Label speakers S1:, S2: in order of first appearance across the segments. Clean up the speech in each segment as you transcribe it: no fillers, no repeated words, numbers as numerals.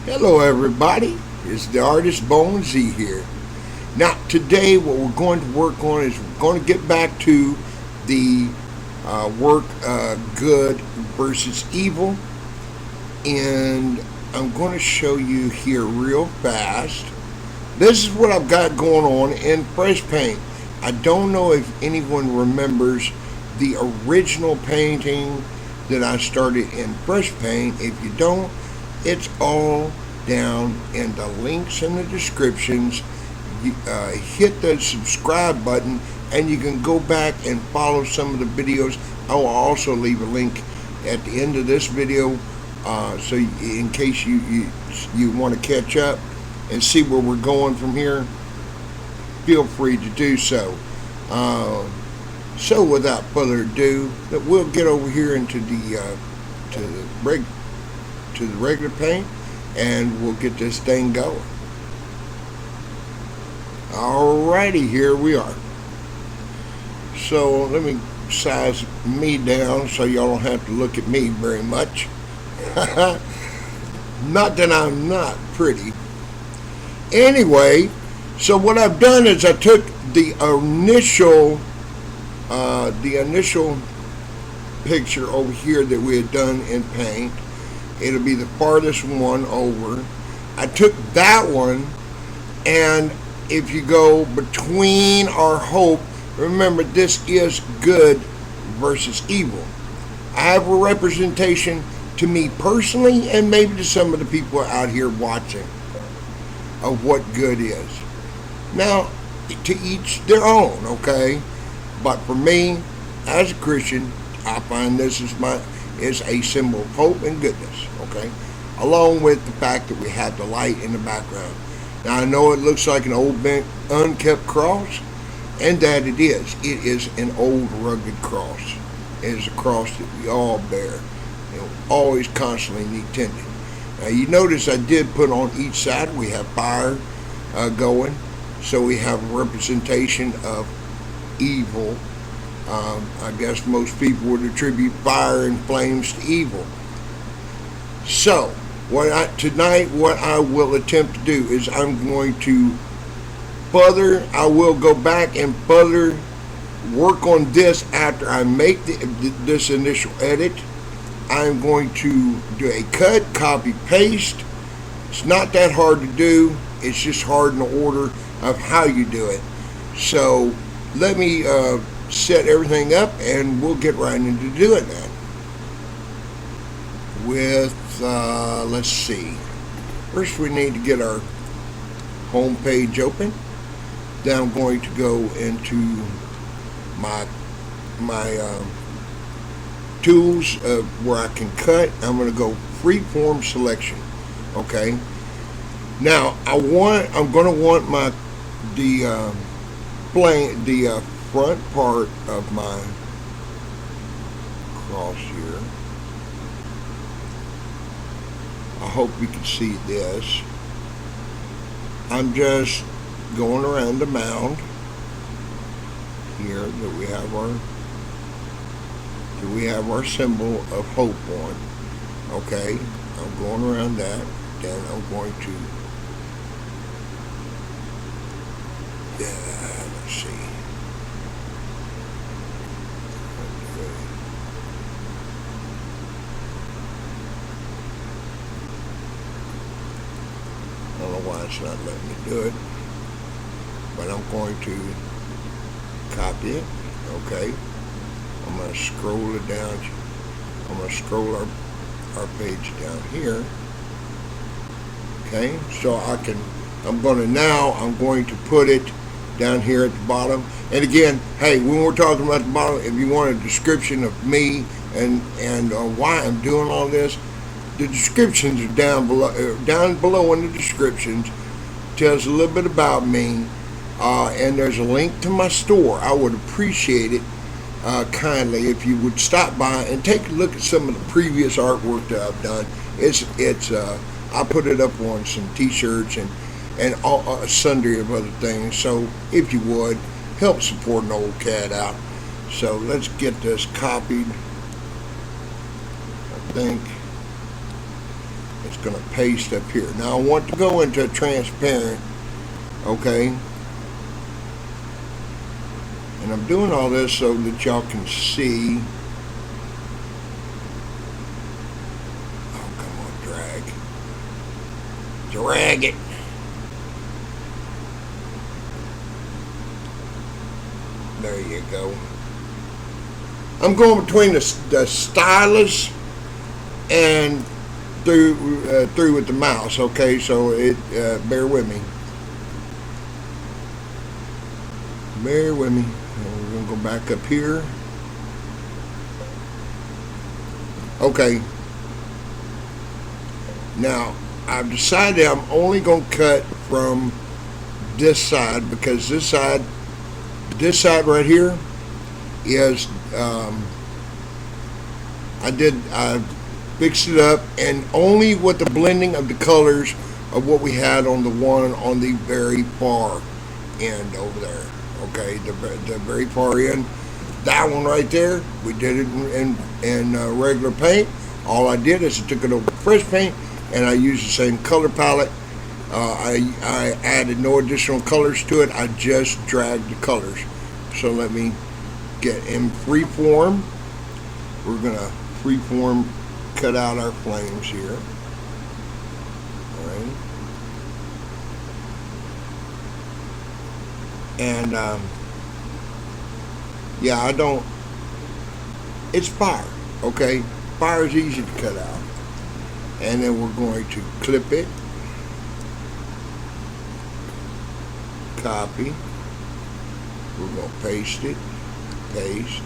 S1: Hello everybody, it's the Artist BoneZ here. Now today what we're going to work on is we're going to get back to the work good versus evil, and I'm going to show you here real fast. This is what I've got going on in fresh paint. I don't know if anyone remembers the original painting that I started in fresh paint. If you don't, it's all down in the links in the descriptions. Hit the subscribe button and you can go back and follow some of the videos. I will also leave a link at the end of this video, so in case you want to catch up and see where we're going from here, feel free to do so. So without further ado, we'll get over here into the regular paint, and we'll get this thing going. Alrighty, here we are. So let me size me down so y'all don't have to look at me very much. Not that I'm not pretty. Anyway, so what I've done is I took the initial picture over here that we had done in paint. It'll be the farthest one over. I took that one, and if you go between our hope, remember this is good versus evil. I have a representation to me personally, and maybe to some of the people out here watching, of what good is. Now, to each their own, okay? But for me, as a Christian, I find this is a symbol of hope and goodness, okay? Along with the fact that we have the light in the background. Now I know it looks like an old bent, unkept cross, and that it is. It is an old rugged cross. It is a cross that we all bear. Always constantly need tending. Now you notice I did put on each side, we have fire going, so we have a representation of evil. I guess most people would attribute fire and flames to evil. So, tonight what I will attempt to do is I'm going to I will go back and further work on this after I make this initial edit. I'm going to do a cut, copy, paste. It's not that hard to do. It's just hard in the order of how you do it. So, let me set everything up and we'll get right into doing that. With let's see, first we need to get our home page open. Then I'm going to go into my tools where I can cut. I'm going to go freeform selection. Okay, now I'm going to want the front part of my cross here. I hope you can see this. I'm just going around the mound here that we have our symbol of hope on. Okay, I'm going around that. Then I'm going to let's see. I don't know why it's not letting me do it, but I'm going to copy it. Okay, I'm going to scroll it down. I'm going to scroll our page down here. Okay, so I'm going to put it down here at the bottom. And again, hey, when we're talking about the bottom, if you want a description of me and why I'm doing all this, the descriptions are down below in the descriptions. Tells a little bit about me, and there's a link to my store. I would appreciate it kindly if you would stop by and take a look at some of the previous artwork that I've done. I put it up on some t-shirts and all, sundry of other things. So if you would help support an old cat out. So let's get this copied. I think it's going to paste up here. Now I want to go into transparent, okay? And I'm doing all this so that y'all can see. Oh, come on, drag it. There you go. I'm going between the stylus and through with the mouse, okay? So bear with me. Bear with me. We're gonna go back up here. Okay. Now I've decided I'm only gonna cut from this side, because this side right here is I fixed it up, and only with the blending of the colors of what we had on the one on the very far end over there. Okay, the very far end, that one right there, we did it in regular paint. All I did is I took it over fresh paint, and I used the same color palette. I added no additional colors to it. I just dragged the colors. So let me get in freeform. We're gonna freeform cut out our flames here. All right. And yeah, it's fire, okay? Fire is easy to cut out. And then we're going to clip it, copy, we're going to paste it, paste,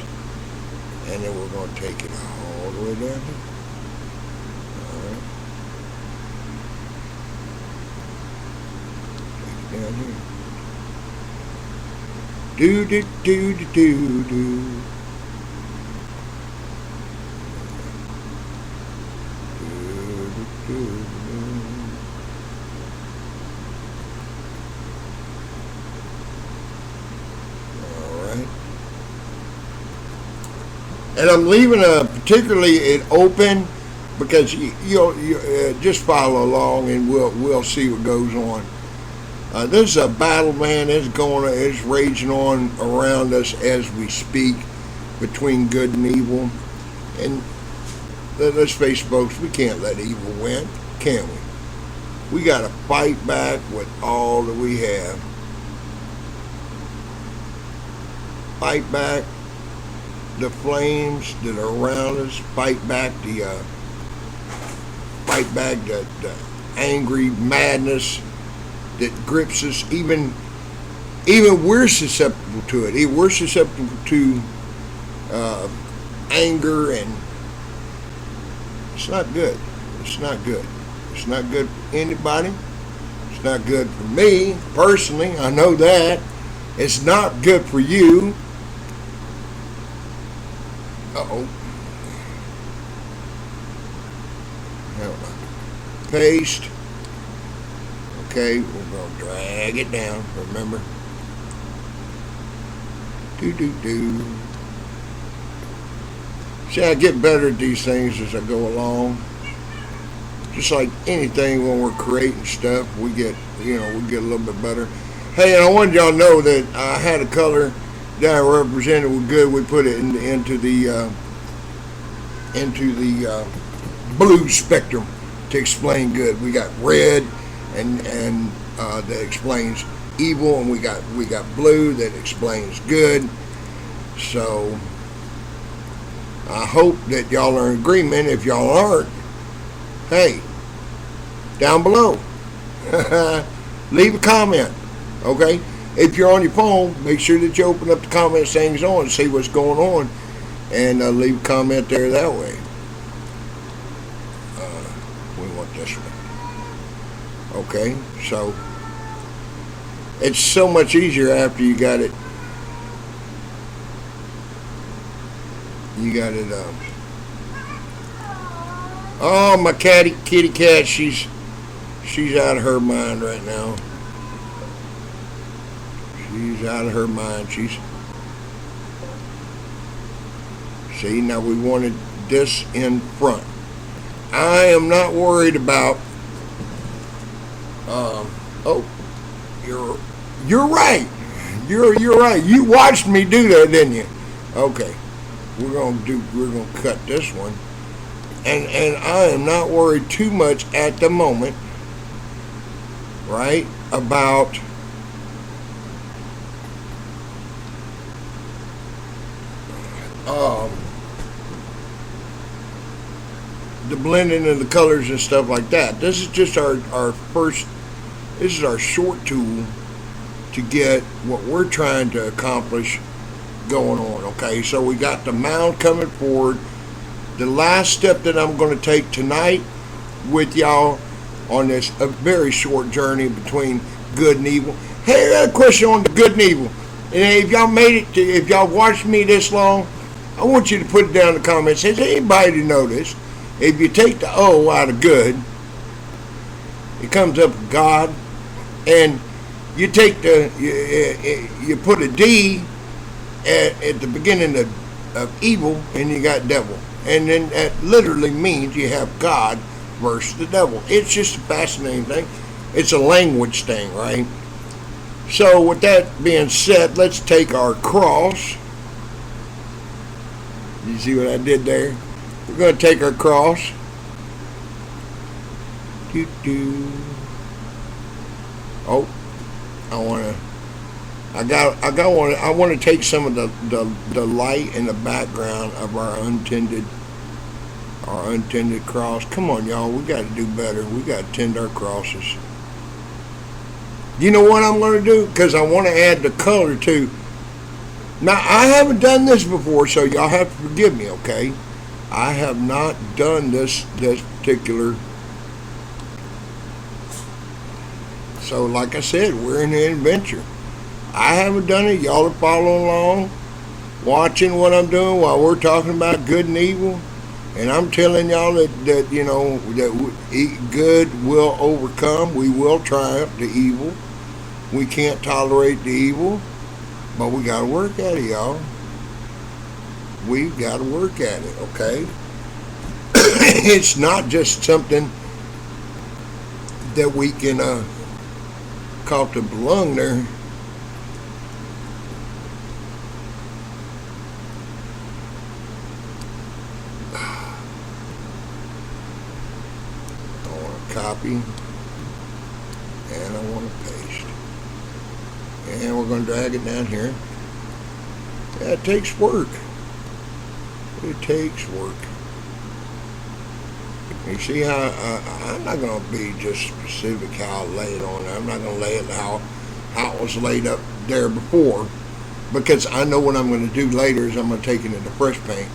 S1: and then we're going to take it all the way down here. All right. Take it down here. Do. Alright. And I'm leaving particularly it open, because you'll just follow along and we'll see what goes on. This is a battle, man. It's raging on around us as we speak, between good and evil. And let's face it, folks, we can't let evil win, can we? We got to fight back with all that we have. Fight back the flames that are around us. Fight back the angry madness that grips us. Even we're susceptible to it. We're susceptible to anger, and it's not good. It's not good. It's not good for anybody. It's not good for me personally. I know that. It's not good for you. Uh-oh. Paste. Okay, we're going to drag it down, remember? Do. See, I get better at these things as I go along. Just like anything, when we're creating stuff, we get a little bit better. Hey, and I wanted y'all to know that I had a color that I represented was good. We put it into the blue spectrum to explain good. We got red, and that explains evil, and we got blue that explains good. So I hope that y'all are in agreement. If y'all aren't, hey, down below, leave a comment, okay? If you're on your phone, make sure that you open up the comment things on and see what's going on, and leave a comment there that way. We want this one. Okay, so it's so much easier after you got it. Oh, my kitty cat, she's out of her mind right now. She's out of her mind. See, now we wanted this in front. I am not worried about. Oh, you're right. You're right. You watched me do that, didn't you? Okay, we're gonna cut this one, and I am not worried too much at the moment, right? About um, the blending of the colors and stuff like that. This is just our first. This is our short tool to get what we're trying to accomplish going on. Okay, so we got the mound coming forward. The last step that I'm going to take tonight with y'all on this a very short journey between good and evil. Hey, I got a question on the good and evil. And if y'all made it to, if y'all watched me this long, I want you to put it down in the comments. Has anybody noticed if you take the O out of good, it comes up with God, and you take you put a D at the beginning of evil, and you got devil, and then that literally means you have God versus the devil. It's just a fascinating thing. It's a language thing, right? So with that being said, let's take our cross. You see what I did there? We're going to take our cross. Oh, I want to take some of the light in the background of our untended cross. Come on, y'all, we got to do better. We got to tend our crosses. You know what I'm going to do? Because I want to add the color too. Now, I haven't done this before, so y'all have to forgive me, okay? I have not done this particular. So, like I said, we're in an adventure. I haven't done it. Y'all are following along, watching what I'm doing while we're talking about good and evil. And I'm telling y'all that you know, that good will overcome. We will triumph the evil. We can't tolerate the evil, but we got to work at it, y'all. We've got to work at it, okay? It's not just something that we can call to belong there. I want to copy, and I want to paste. And we're going to drag it down here. Yeah, it takes work. It takes work. You see how I'm not going to be just specific how I lay it on there. I'm not going to lay it how it was laid up there before, because I know what I'm going to do later is I'm going to take it into fresh paint,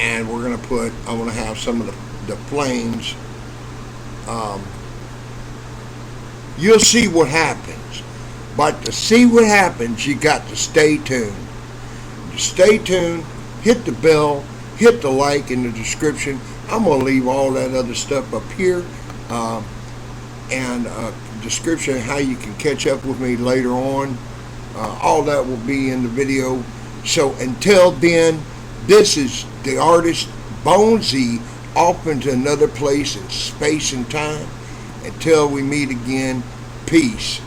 S1: and we're going to put, I want to have some of the flames. You'll see what happens. But to see what happens, you got to stay tuned. Stay tuned, hit the bell, hit the like in the description. I'm going to leave all that other stuff up here, and description of how you can catch up with me later on. All that will be in the video. So until then, this is the artist BoneZ off into another place in space and time. Until we meet again, peace.